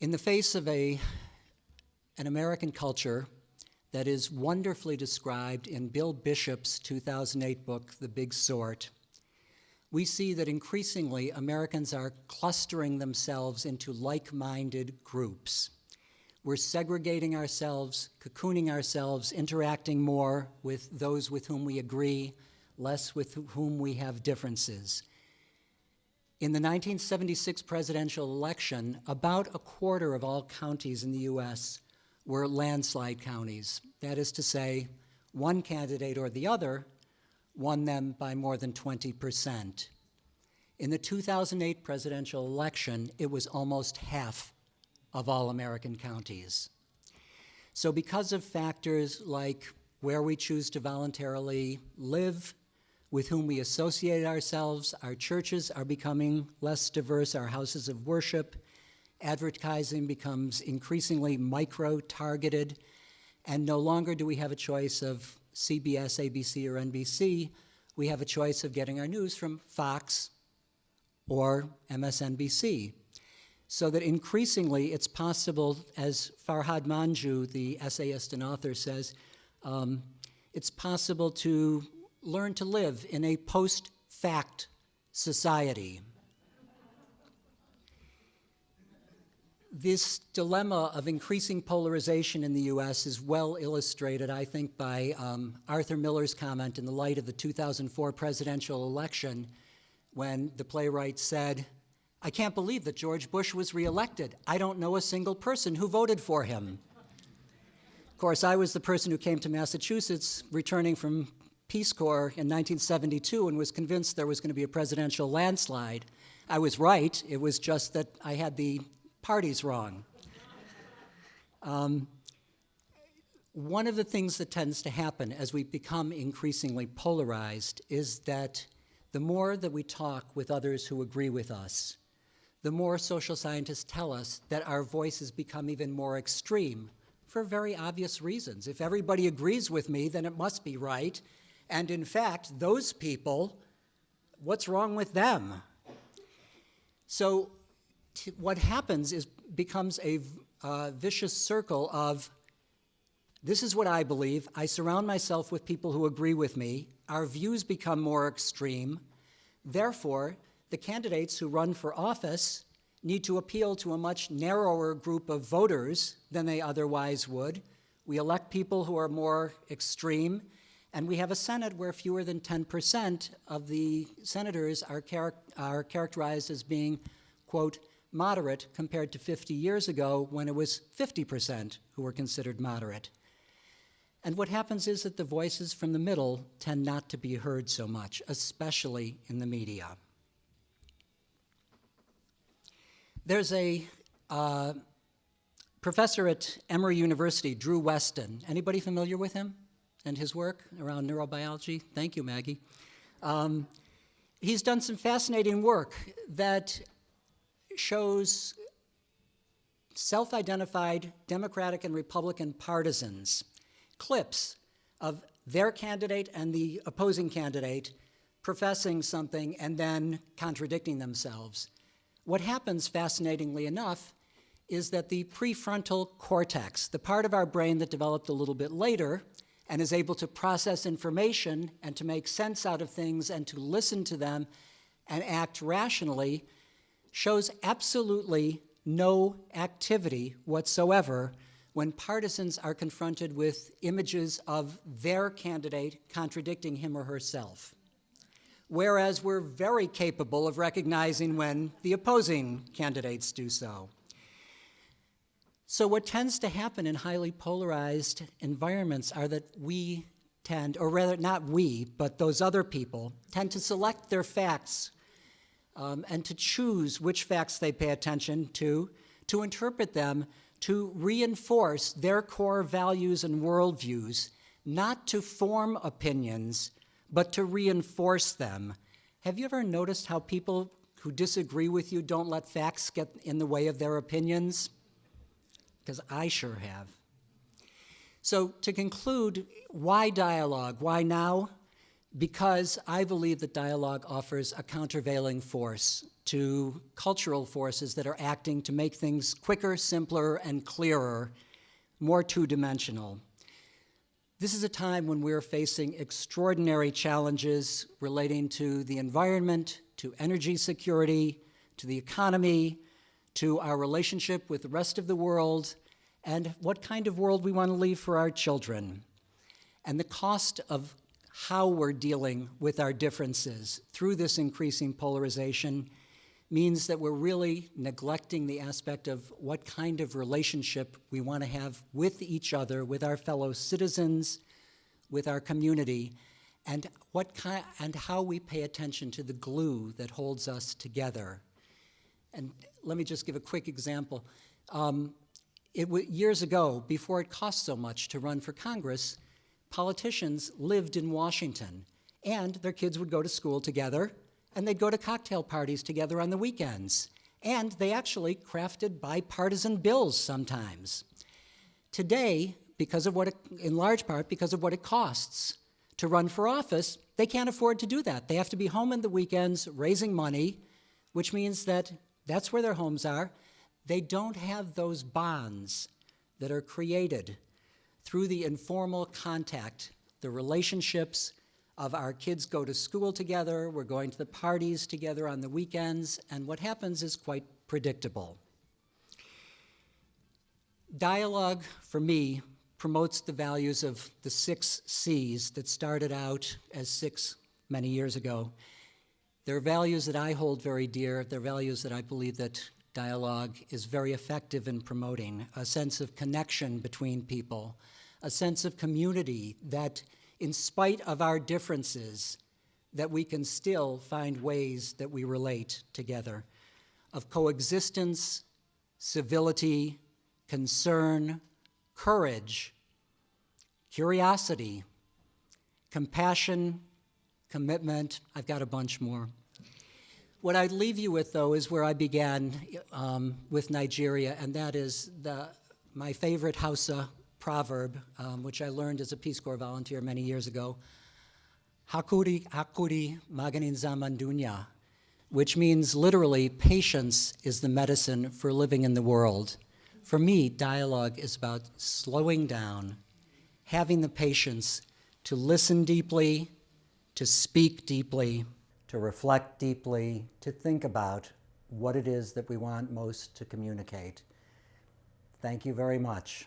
In the face of an American culture that is wonderfully described in Bill Bishop's 2008 book, The Big Sort, we see that increasingly Americans are clustering themselves into like-minded groups. We're segregating ourselves, cocooning ourselves, interacting more with those with whom we agree, less with whom we have differences. In the 1976 presidential election, about a quarter of all counties in the US were landslide counties. That is to say, one candidate or the other won them by more than 20%. In the 2008 presidential election, it was almost half of all American counties. So because of factors like where we choose to voluntarily live, with whom we associate ourselves, our churches are becoming less diverse, our houses of worship, advertising becomes increasingly micro-targeted, and no longer do we have a choice of CBS, ABC, or NBC. We have a choice of getting our news from Fox or MSNBC. So that increasingly it's possible, as Farhad Manjoo, the essayist and author, says, it's possible to learn to live in a post-fact society. This dilemma of increasing polarization in the US is well illustrated, I think, by Arthur Miller's comment in the light of the 2004 presidential election when the playwright said, "I can't believe that George Bush was reelected. I don't know a single person who voted for him." Of course, I was the person who came to Massachusetts returning from Peace Corps in 1972 and was convinced there was going to be a presidential landslide. I was right. It was just that I had the parties wrong. One of the things that tends to happen as we become increasingly polarized is that the more that we talk with others who agree with us, the more social scientists tell us that our voices become even more extreme for very obvious reasons. If everybody agrees with me, then it must be right. And in fact, those people, what's wrong with them? So what happens is becomes a vicious circle of, this is what I believe, I surround myself with people who agree with me, our views become more extreme, therefore, the candidates who run for office need to appeal to a much narrower group of voters than they otherwise would. We elect people who are more extreme, and we have a Senate where fewer than 10% of the senators are characterized as being, quote, moderate compared to 50 years ago when it was 50% who were considered moderate. And what happens is that the voices from the middle tend not to be heard so much, especially in the media. There's a professor at Emory University, Drew Weston. Anybody familiar with him and his work around neurobiology? Thank you, Maggie. He's done some fascinating work that shows self-identified Democratic and Republican partisans, clips of their candidate and the opposing candidate professing something and then contradicting themselves. What happens, fascinatingly enough, is that the prefrontal cortex, the part of our brain that developed a little bit later and is able to process information and to make sense out of things and to listen to them and act rationally, shows absolutely no activity whatsoever when partisans are confronted with images of their candidate contradicting him or herself. Whereas we're very capable of recognizing when the opposing candidates do so. So what tends to happen in highly polarized environments are that we tend, or rather not we, but those other people, tend to select their facts and to choose which facts they pay attention to interpret them, to reinforce their core values and worldviews, not to form opinions, but to reinforce them. Have you ever noticed how people who disagree with you don't let facts get in the way of their opinions? Because I sure have. So to conclude, why dialogue? Why now? because I believe that dialogue offers a countervailing force to cultural forces that are acting to make things quicker, simpler, and clearer, more two-dimensional. This is a time when we're facing extraordinary challenges relating to the environment, to energy security, to the economy, to our relationship with the rest of the world, and what kind of world we want to leave for our children. And the cost of how we're dealing with our differences through this increasing polarization means that we're really neglecting the aspect of what kind of relationship we want to have with each other, with our fellow citizens, with our community, and how we pay attention to the glue that holds us together. And let me just give a quick example. Years ago, before it cost so much to run for Congress, politicians lived in Washington, and their kids would go to school together, and they'd go to cocktail parties together on the weekends. And they actually crafted bipartisan bills sometimes. Today, in large part because of what it costs to run for office, they can't afford to do that. They have to be home on the weekends raising money, which means that that's where their homes are. They don't have those bonds that are created through the informal contact, the relationships of our kids go to school together, we're going to the parties together on the weekends, and what happens is quite predictable. Dialogue, for me, promotes the values of the 6 C's that started out as 6 many years ago. They're values that I hold very dear. They're values that I believe that dialogue is very effective in promoting: a sense of connection between people, a sense of community, that in spite of our differences, that we can still find ways that we relate together, of coexistence, civility, concern, courage, curiosity, compassion, commitment. I've got a bunch more. What I'd leave you with, though, is where I began with Nigeria, and that is my favorite Hausa proverb, which I learned as a Peace Corps volunteer many years ago, Hakuri, hakuri maganin zaman dunya, which means literally, patience is the medicine for living in the world. For me, dialogue is about slowing down, having the patience to listen deeply, to speak deeply, to reflect deeply, to think about what it is that we want most to communicate. Thank you very much.